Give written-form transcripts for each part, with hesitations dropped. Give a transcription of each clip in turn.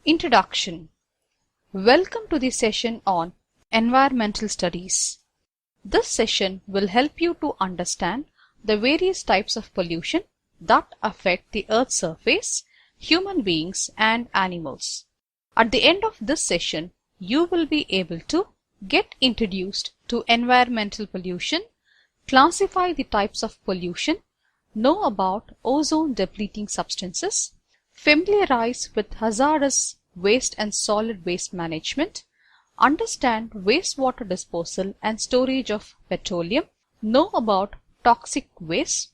Introduction. Welcome to the session on environmental studies. This session will help you to understand the various types of pollution that affect the Earth's surface, human beings and animals. At the end of this session, you will be able to get introduced to environmental pollution, classify the types of pollution, know about ozone depleting substances, familiarize with hazardous waste and solid waste management, understand wastewater disposal and storage of petroleum, know about toxic waste,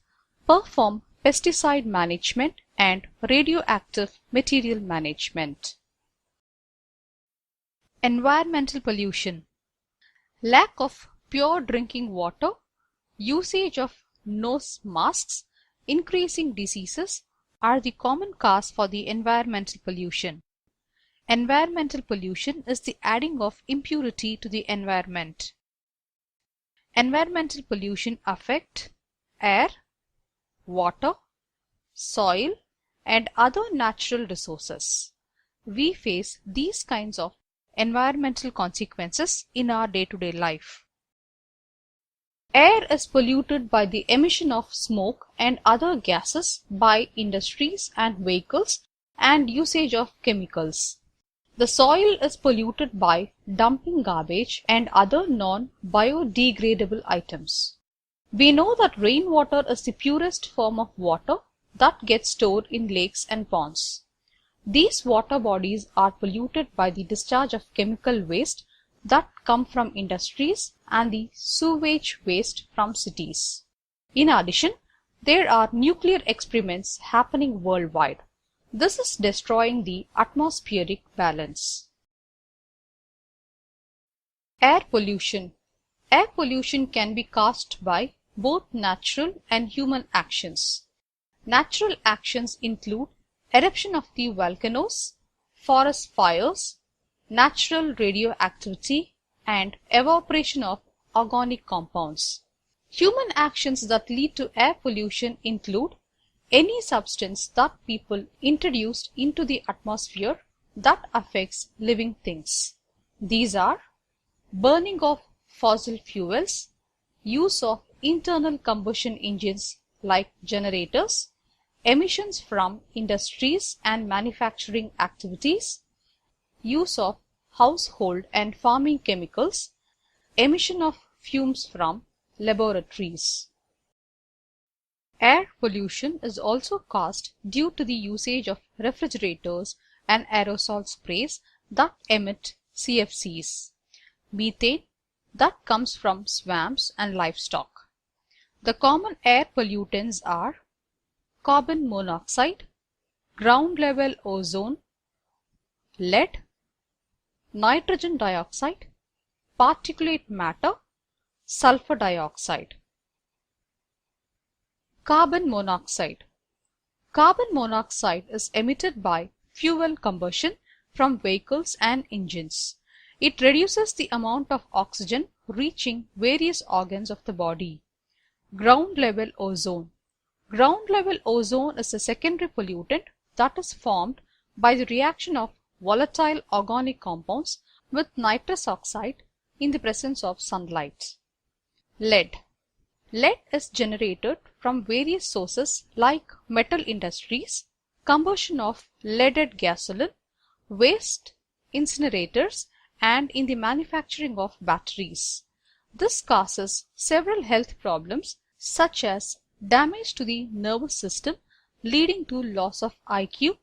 perform pesticide management and radioactive material management. Environmental pollution. Lack of pure drinking water, usage of nose masks, increasing diseases are the common cause for the environmental pollution. Environmental pollution is the adding of impurity to the environment. Environmental pollution affect air, water, soil and other natural resources. We face these kinds of environmental consequences in our day-to-day life. Air is polluted by the emission of smoke and other gases by industries and vehicles and usage of chemicals. The soil is polluted by dumping garbage and other non-biodegradable items. We know that rainwater is the purest form of water that gets stored in lakes and ponds. These water bodies are polluted by the discharge of chemical waste that come from industries and the sewage waste from cities. In addition, there are nuclear experiments happening worldwide. This is destroying the atmospheric balance. Air pollution. Air pollution can be caused by both natural and human actions. Natural actions include eruption of the volcanoes, forest fires, natural radioactivity, and evaporation of organic compounds. Human actions that lead to air pollution include any substance that people introduced into the atmosphere that affects living things. These are burning of fossil fuels, use of internal combustion engines like generators, emissions from industries and manufacturing activities, use of household and farming chemicals, emission of fumes from laboratories. Air pollution is also caused due to the usage of refrigerators and aerosol sprays that emit CFCs, methane that comes from swamps and livestock. The common air pollutants are carbon monoxide, ground level ozone, lead, nitrogen dioxide, particulate matter, sulfur dioxide. Carbon monoxide. Carbon monoxide is emitted by fuel combustion from vehicles and engines. It reduces the amount of oxygen reaching various organs of the body. Ground level ozone. Ground level ozone is a secondary pollutant that is formed by the reaction of volatile organic compounds with nitrous oxide in the presence of sunlight. Lead. Lead is generated from various sources like metal industries, combustion of leaded gasoline, waste incinerators, and in the manufacturing of batteries. This causes several health problems such as damage to the nervous system leading to loss of IQ,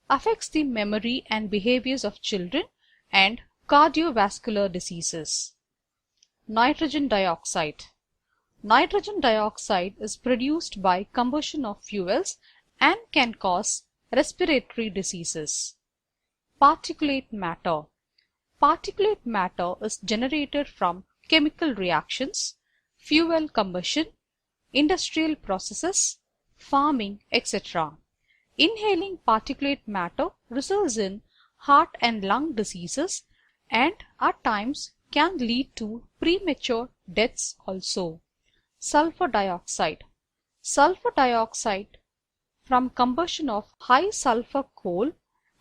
affects the memory and behaviors of children, and cardiovascular diseases. Nitrogen dioxide. Nitrogen dioxide is produced by combustion of fuels and can cause respiratory diseases. Particulate matter. Particulate matter is generated from chemical reactions, fuel combustion, industrial processes, farming, etc. Inhaling particulate matter results in heart and lung diseases and at times can lead to premature deaths also. Sulfur dioxide. Sulfur dioxide from combustion of high sulfur coal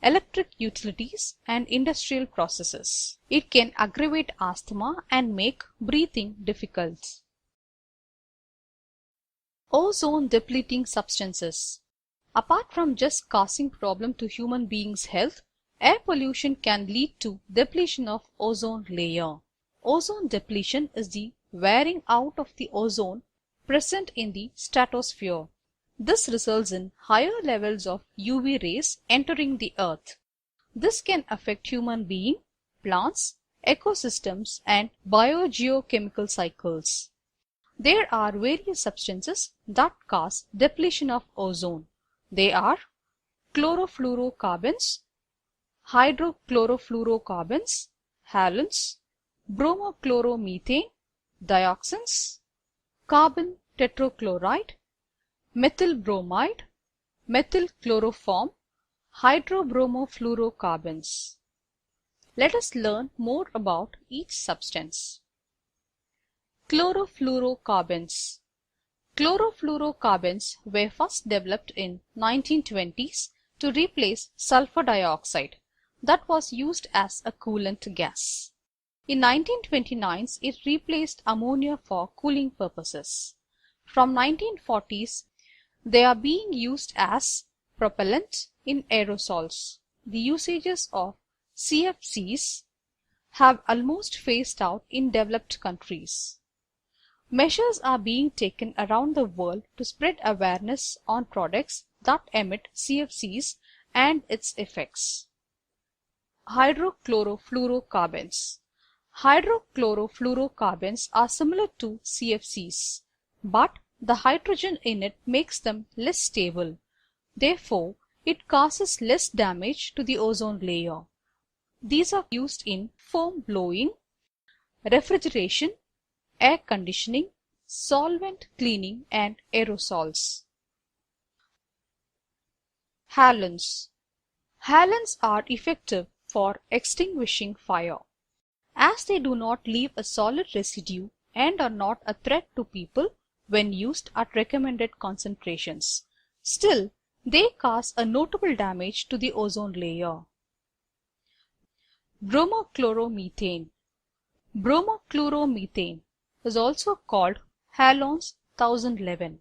electric utilities, and industrial processes. It can aggravate asthma and make breathing difficult. Ozone depleting substances. Apart from just causing problem to human beings' health, air pollution can lead to depletion of ozone layer. Ozone depletion is the wearing out of the ozone present in the stratosphere. This results in higher levels of UV rays entering the earth. This can affect human beings, plants, ecosystems, and biogeochemical cycles. There are various substances that cause depletion of ozone. They are chlorofluorocarbons, hydrochlorofluorocarbons, halogens, bromochloromethane, dioxins, carbon tetrachloride, methyl bromide, methyl chloroform, hydrobromofluorocarbons. Let us learn more about each substance. Chlorofluorocarbons. Chlorofluorocarbons were first developed in 1920s to replace sulfur dioxide that was used as a coolant gas. In 1929, it replaced ammonia for cooling purposes. From 1940s, they are being used as propellant in aerosols. The usages of CFCs have almost phased out in developed countries. Measures are being taken around the world to spread awareness on products that emit CFCs and its effects. Hydrochlorofluorocarbons. Hydrochlorofluorocarbons are similar to CFCs, but the hydrogen in it makes them less stable. Therefore, it causes less damage to the ozone layer. These are used in foam blowing, refrigeration, air conditioning, solvent cleaning, and aerosols. Halogens. Halogens are effective for extinguishing fire. As they do not leave a solid residue and are not a threat to people when used at recommended concentrations, still they cause a notable damage to the ozone layer. Bromochloromethane. Bromochloromethane is also called Halons 1011.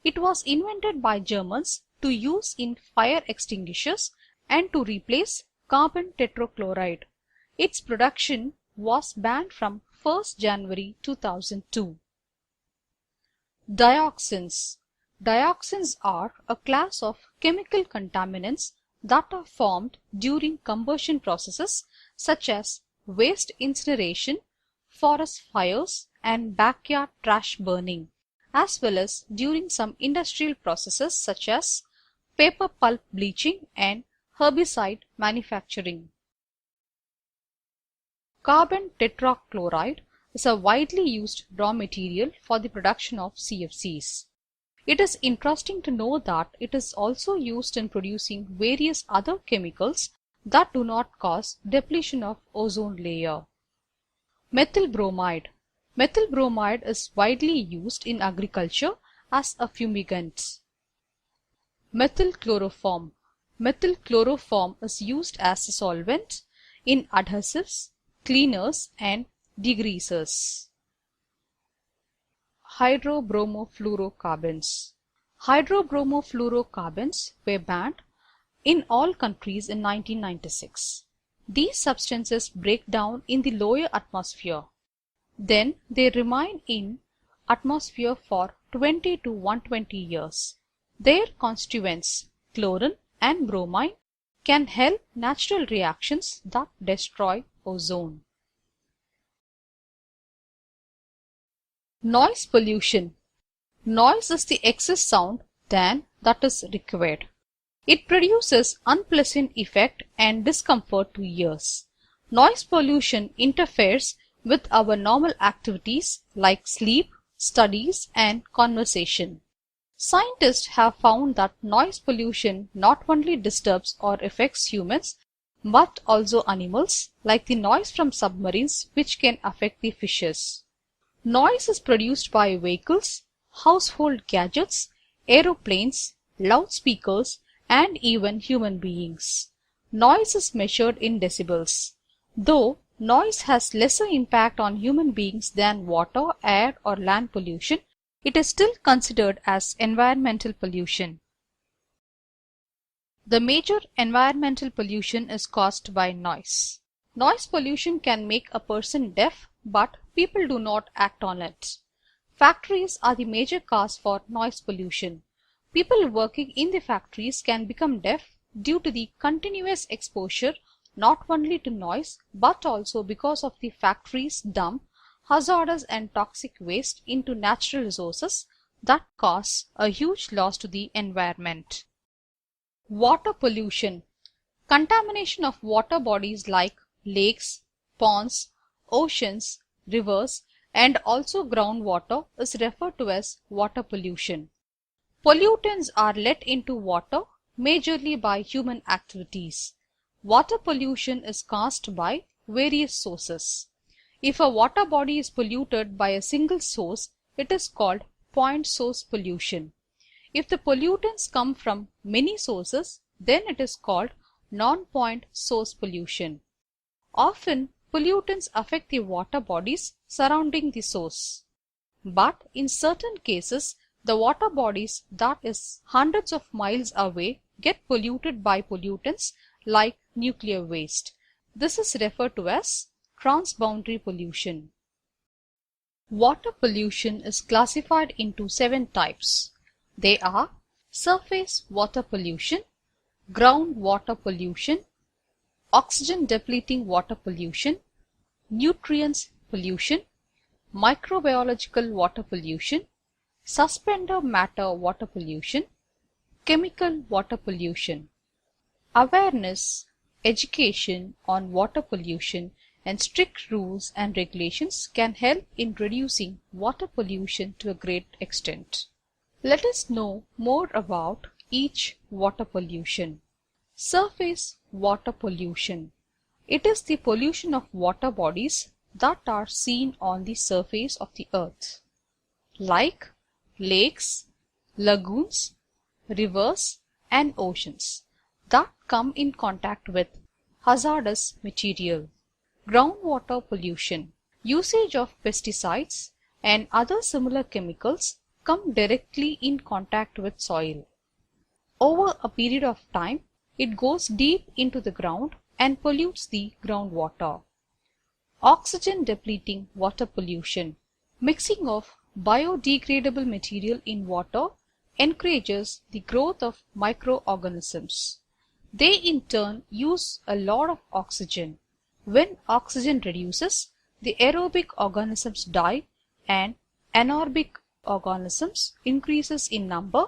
It was invented by Germans to use in fire extinguishers and to replace carbon tetrachloride. Its production was banned from 1st January 2002. Dioxins. Dioxins are a class of chemical contaminants that are formed during combustion processes such as waste incineration, forest fires, and backyard trash burning, as well as during some industrial processes such as paper pulp bleaching and herbicide manufacturing. Carbon tetrachloride is a widely used raw material for the production of CFCs. It is interesting to know that it is also used in producing various other chemicals that do not cause depletion of ozone layer. Methyl bromide. Methyl bromide is widely used in agriculture as a fumigant. Methyl chloroform. Methyl chloroform is used as a solvent in adhesives, cleaners, and degreasers. Hydrobromofluorocarbons. Hydrobromofluorocarbons were banned in all countries in 1996. These substances break down in the lower atmosphere. Then they remain in atmosphere for 20 to 120 years. Their constituents, chlorine and bromine, can help natural reactions that destroy ozone. Noise pollution. Noise is the excess sound than that is required. It produces unpleasant effect and discomfort to ears. Noise pollution interferes with our normal activities like sleep, studies, and conversation. Scientists have found that noise pollution not only disturbs or affects humans, but also animals, like the noise from submarines, which can affect the fishes. Noise is produced by vehicles, household gadgets, aeroplanes, loudspeakers, and even human beings. Noise is measured in decibels. Though noise has lesser impact on human beings than water, air or land pollution, it is still considered as environmental pollution. The major environmental pollution is caused by noise. Noise pollution can make a person deaf, but people do not act on it. Factories are the major cause for noise pollution. People working in the factories can become deaf due to the continuous exposure not only to noise but also because of the factories dump hazardous and toxic waste into natural resources that cause a huge loss to the environment. Water pollution. Contamination of water bodies like lakes, ponds, oceans, rivers, and also groundwater is referred to as water pollution. Pollutants are let into water majorly by human activities. Water pollution is caused by various sources. If a water body is polluted by a single source, it is called point source pollution. If the pollutants come from many sources, then it is called non-point source pollution. Often, pollutants affect the water bodies surrounding the source. But in certain cases, the water bodies that is hundreds of miles away get polluted by pollutants like nuclear waste. This is referred to as transboundary pollution. Water pollution is classified into 7 types. They are surface water pollution, groundwater pollution, oxygen depleting water pollution, nutrients pollution, microbiological water pollution, suspender matter water pollution, chemical water pollution. Awareness, education on water pollution and strict rules and regulations can help in reducing water pollution to a great extent. Let us know more about each water pollution. Surface water pollution. It is the pollution of water bodies that are seen on the surface of the earth, like lakes, lagoons, rivers, and oceans that come in contact with hazardous material. Groundwater pollution. Usage of pesticides and other similar chemicals come directly in contact with soil. Over a period of time, it goes deep into the ground and pollutes the groundwater. Oxygen depleting water pollution. Mixing of biodegradable material in water encourages the growth of microorganisms. They in turn use a lot of oxygen. When oxygen reduces, the aerobic organisms die and anaerobic organisms increases in number,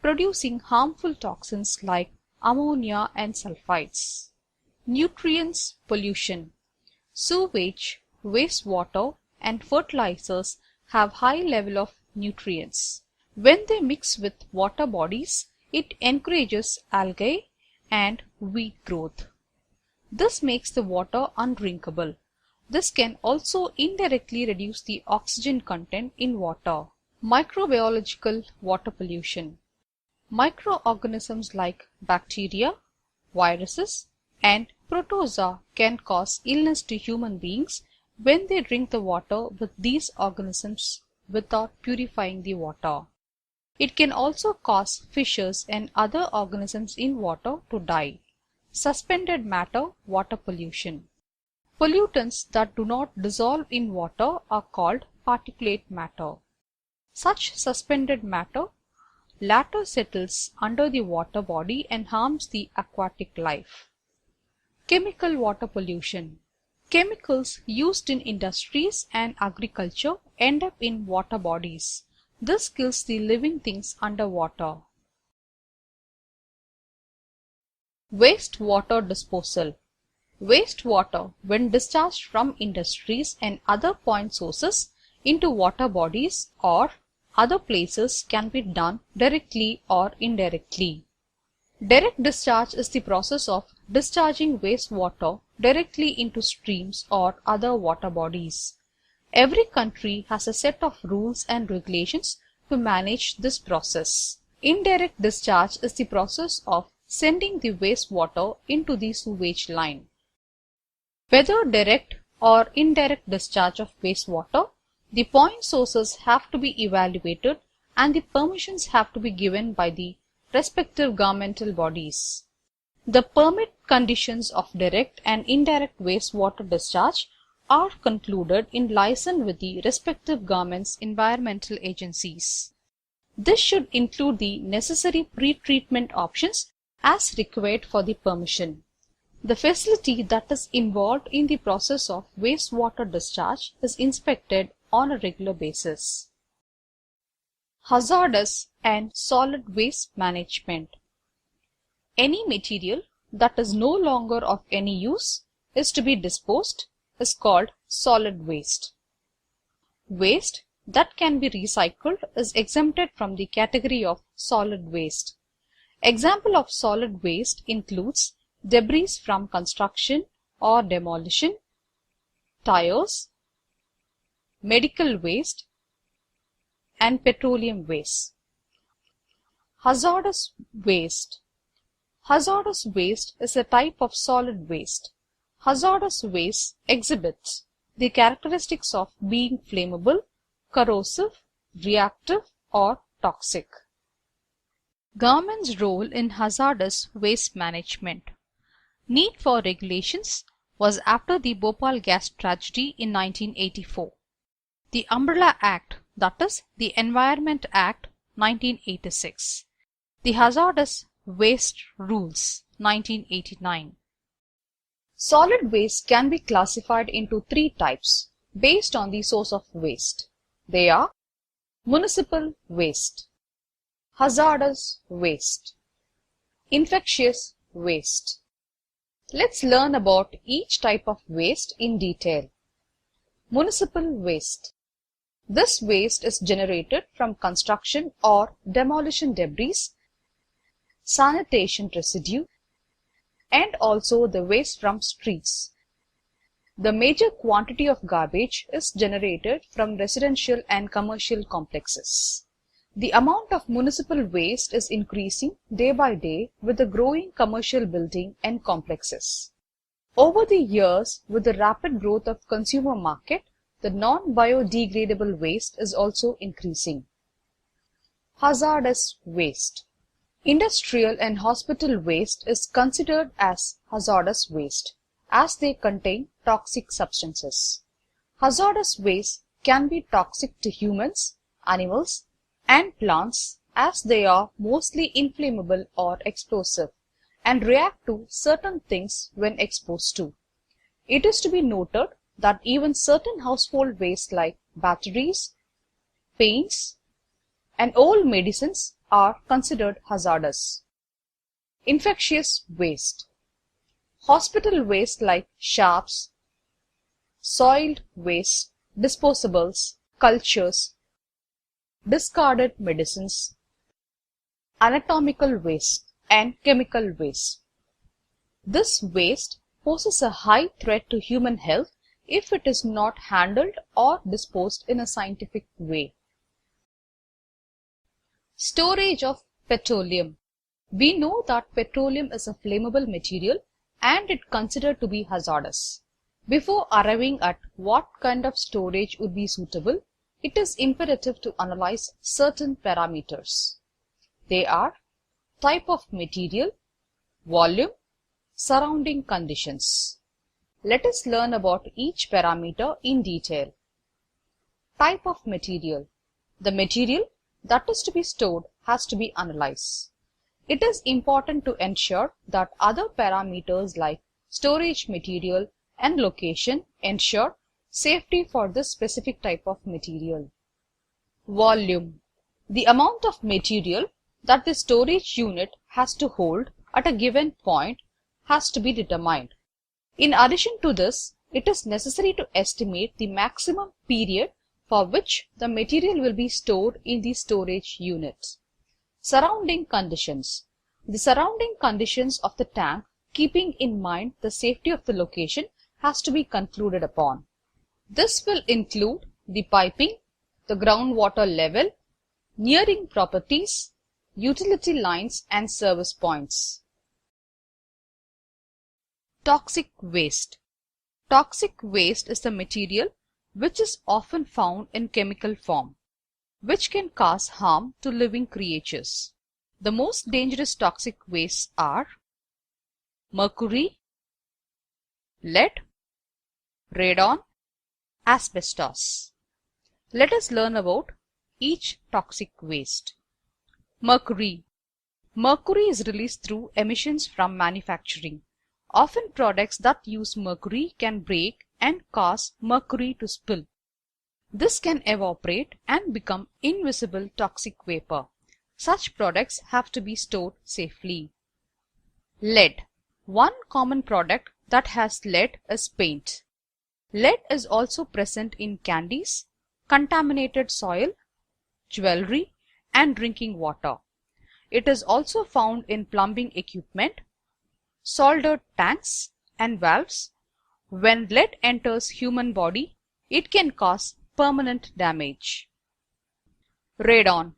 producing harmful toxins like ammonia and sulfides. Nutrients pollution. Sewage, wastewater, and fertilizers have high level of nutrients. When they mix with water bodies, it encourages algae and weed growth. This makes the water undrinkable. This can also indirectly reduce the oxygen content in water. Microbiological water pollution. Microorganisms like bacteria, viruses, and protozoa can cause illness to human beings when they drink the water with these organisms without purifying the water. It can also cause fishes and other organisms in water to die. Suspended matter water pollution. Pollutants that do not dissolve in water are called particulate matter. Such suspended matter later settles under the water body and harms the aquatic life. Chemical water pollution. Chemicals used in industries and agriculture end up in water bodies. This kills the living things underwater. Wastewater disposal. Wastewater, when discharged from industries and other point sources into water bodies or other places, can be done directly or indirectly. Direct discharge is the process of discharging wastewater directly into streams or other water bodies. Every country has a set of rules and regulations to manage this process. Indirect discharge is the process of sending the wastewater into the sewage line. Whether direct or indirect discharge of wastewater, the point sources have to be evaluated and the permissions have to be given by the respective governmental bodies. The permit conditions of direct and indirect wastewater discharge are concluded in liaison with the respective government's environmental agencies. This should include the necessary pre-treatment options as required for the permission. The facility that is involved in the process of wastewater discharge is inspected on a regular basis. Hazardous and solid waste management. Any material that is no longer of any use is to be disposed is called solid waste. Waste that can be recycled is exempted from the category of solid waste. Example of solid waste includes debris from construction or demolition, tires, medical waste, and petroleum waste. Hazardous waste. Hazardous waste is a type of solid waste. Hazardous waste exhibits the characteristics of being flammable, corrosive, reactive, or toxic. Government's role in hazardous waste management. Need for regulations was after the Bhopal gas tragedy in 1984. The Umbrella Act, that is, the Environment Act 1986. The Hazardous Waste Rules 1989. Solid waste can be classified into three types based on the source of waste. They are municipal waste, hazardous waste, infectious waste. Let's learn about each type of waste in detail. Municipal waste. This waste is generated from construction or demolition debris, sanitation residue, and also the waste from streets. The major quantity of garbage is generated from residential and commercial complexes. The amount of municipal waste is increasing day by day with the growing commercial building and complexes. Over the years, with the rapid growth of consumer market, the non-biodegradable waste is also increasing. Hazardous waste. Industrial and hospital waste is considered as hazardous waste as they contain toxic substances. Hazardous waste can be toxic to humans, animals, and plants as they are mostly inflammable or explosive and react to certain things when exposed to. It is to be noted that even certain household waste like batteries, paints, and old medicines are considered hazardous. Infectious waste. Hospital waste like sharps, soiled waste, disposables, cultures, discarded medicines, anatomical waste, and chemical waste. This waste poses a high threat to human health if it is not handled or disposed in a scientific way. Storage of petroleum. We know that petroleum is a flammable material and it considered to be hazardous. Before arriving at what kind of storage would be suitable, it is imperative to analyze certain parameters. They are type of material, volume, surrounding conditions. Let us learn about each parameter in detail. Type of material. The material that is to be stored has to be analyzed. It is important to ensure that other parameters like storage material and location ensure safety for this specific type of material. Volume. The amount of material that the storage unit has to hold at a given point has to be determined. In addition to this, it is necessary to estimate the maximum period for which the material will be stored in the storage unit. Surrounding conditions. The surrounding conditions of the tank, keeping in mind the safety of the location, has to be concluded upon. This will include the piping, the groundwater level, nearing properties, utility lines and service points. Toxic waste. Toxic waste is the material which is often found in chemical form, which can cause harm to living creatures. The most dangerous toxic wastes are mercury, lead, radon, asbestos. Let us learn about each toxic waste. Mercury. Mercury is released through emissions from manufacturing. Often products that use mercury can break and cause mercury to spill. This can evaporate and become invisible toxic vapor. Such products have to be stored safely. Lead. One common product that has lead is paint. Lead is also present in candies, contaminated soil, jewelry, and drinking water. It is also found in plumbing equipment, soldered tanks, and valves. When lead enters human body, it can cause permanent damage. Radon.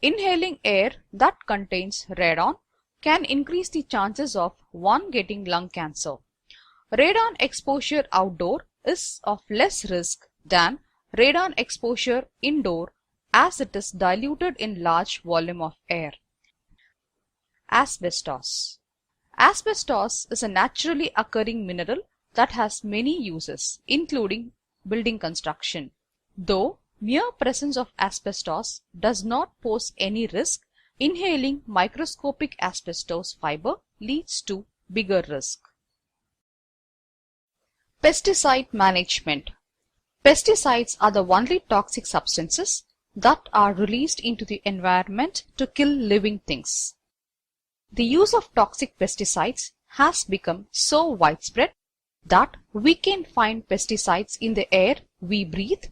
Inhaling air that contains radon can increase the chances of one getting lung cancer. Radon exposure outdoor is of less risk than radon exposure indoor, as it is diluted in large volume of air. Asbestos. Asbestos is a naturally occurring mineral that has many uses, including building construction. Though mere presence of asbestos does not pose any risk, inhaling microscopic asbestos fiber leads to bigger risk. Pesticide management. Pesticides are the only toxic substances that are released into the environment to kill living things. The use of toxic pesticides has become so widespread that we can find pesticides in the air we breathe,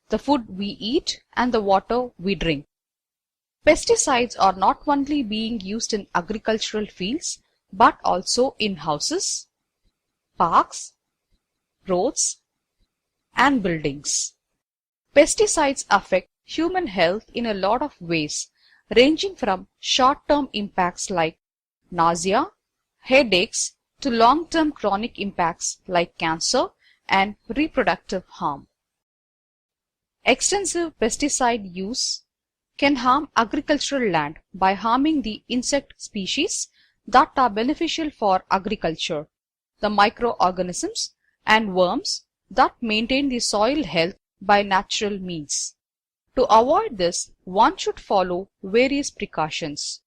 the food we eat, and the water we drink. Pesticides are not only being used in agricultural fields but also in houses, parks, roads, and buildings. Pesticides affect human health in a lot of ways, ranging from short-term impacts like nausea, headaches, to long-term chronic impacts like cancer and reproductive harm. Extensive pesticide use can harm agricultural land by harming the insect species that are beneficial for agriculture, the microorganisms and worms that maintain the soil health by natural means. To avoid this, one should follow various precautions.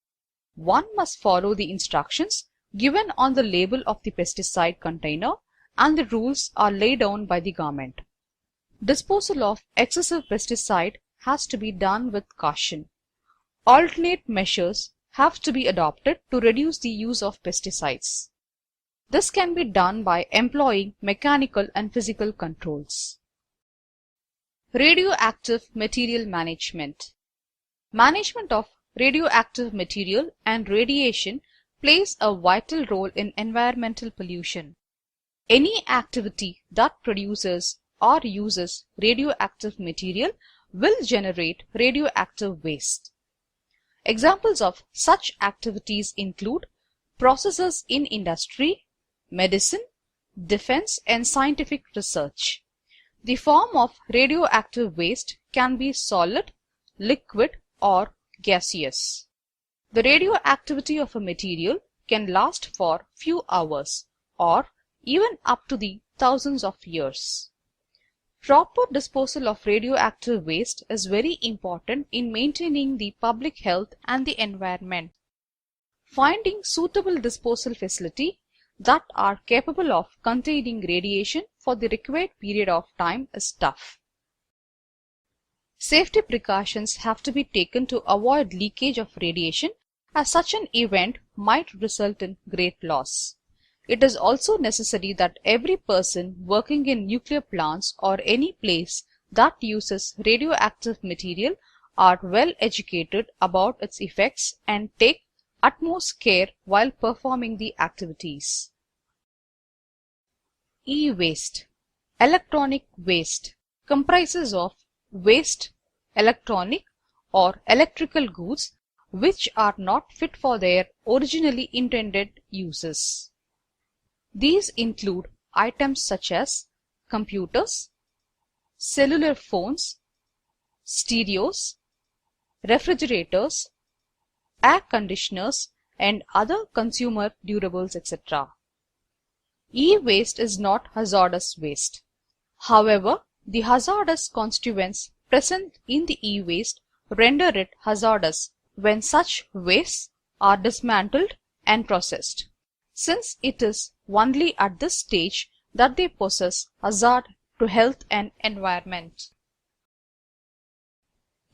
One must follow the instructions given on the label of the pesticide container, and the rules are laid down by the government. Disposal of excessive pesticide has to be done with caution. Alternate measures have to be adopted to reduce the use of pesticides. This can be done by employing mechanical and physical controls. Radioactive material management. Management of radioactive material and radiation plays a vital role in environmental pollution. Any activity that produces or uses radioactive material will generate radioactive waste. Examples of such activities include processes in industry, medicine, defense, and scientific research. The form of radioactive waste can be solid, liquid, or gaseous. The radioactivity of a material can last for few hours or even up to the thousands of years. Proper disposal of radioactive waste is very important in maintaining the public health and the environment. Finding suitable disposal facility that are capable of containing radiation for the required period of time is tough. Safety precautions have to be taken to avoid leakage of radiation, as such an event might result in great loss. It is also necessary that every person working in nuclear plants or any place that uses radioactive material are well educated about its effects and take utmost care while performing the activities. E-waste. Electronic waste comprises of waste electronic or electrical goods which are not fit for their originally intended uses. These include items such as computers, cellular phones, stereos, refrigerators, air conditioners, and other consumer durables, etc. E-waste is not hazardous waste. However, the hazardous constituents present in the e-waste render it hazardous when such wastes are dismantled and processed, since it is only at this stage that they possess hazard to health and environment.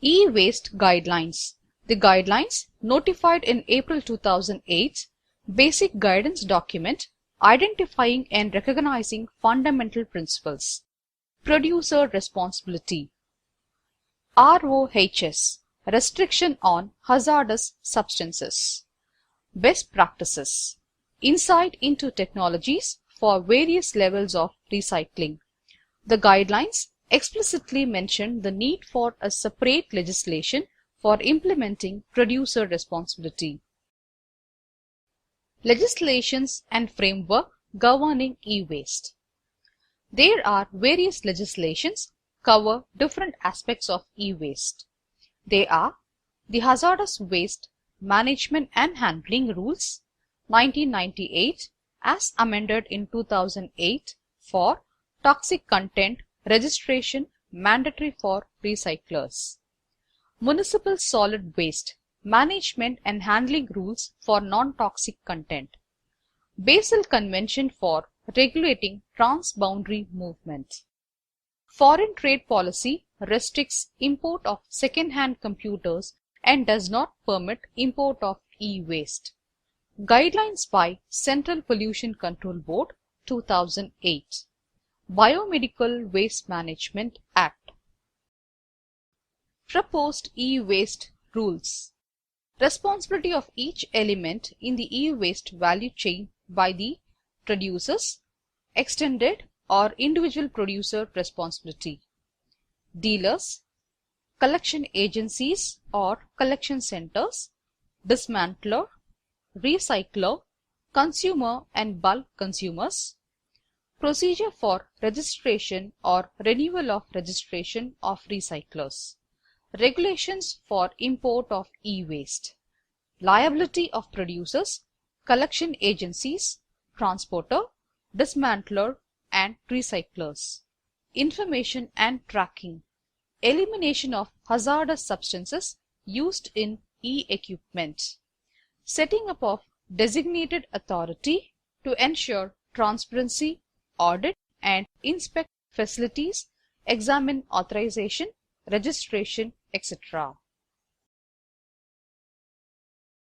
E-waste guidelines. The guidelines, notified in April 2008, basic guidance document identifying and recognizing fundamental principles. Producer responsibility. RoHS, restriction on hazardous substances. Best practices. Insight into technologies for various levels of recycling. The guidelines explicitly mention the need for a separate legislation for implementing producer responsibility. Legislations and framework governing e-waste. There are various legislations cover different aspects of e-waste. They are the Hazardous Waste Management and Handling Rules 1998 as amended in 2008 for toxic content registration mandatory for recyclers. Municipal Solid Waste Management and Handling Rules for Non-Toxic Content. Basel Convention for regulating transboundary movement. Foreign trade policy restricts import of second-hand computers and does not permit import of e-waste. Guidelines by Central Pollution Control Board 2008. Biomedical Waste Management Act. Proposed e-waste rules. Responsibility of each element in the e-waste value chain by the producers, extended or individual producer responsibility, dealers, collection agencies or collection centers, dismantler, recycler, consumer and bulk consumers, procedure for registration or renewal of registration of recyclers, regulations for import of e-waste, liability of producers, collection agencies, transporter, dismantler and recyclers, information and tracking, elimination of hazardous substances used in e-equipment, setting up of designated authority to ensure transparency, audit and inspect facilities, examine authorization, registration, etc.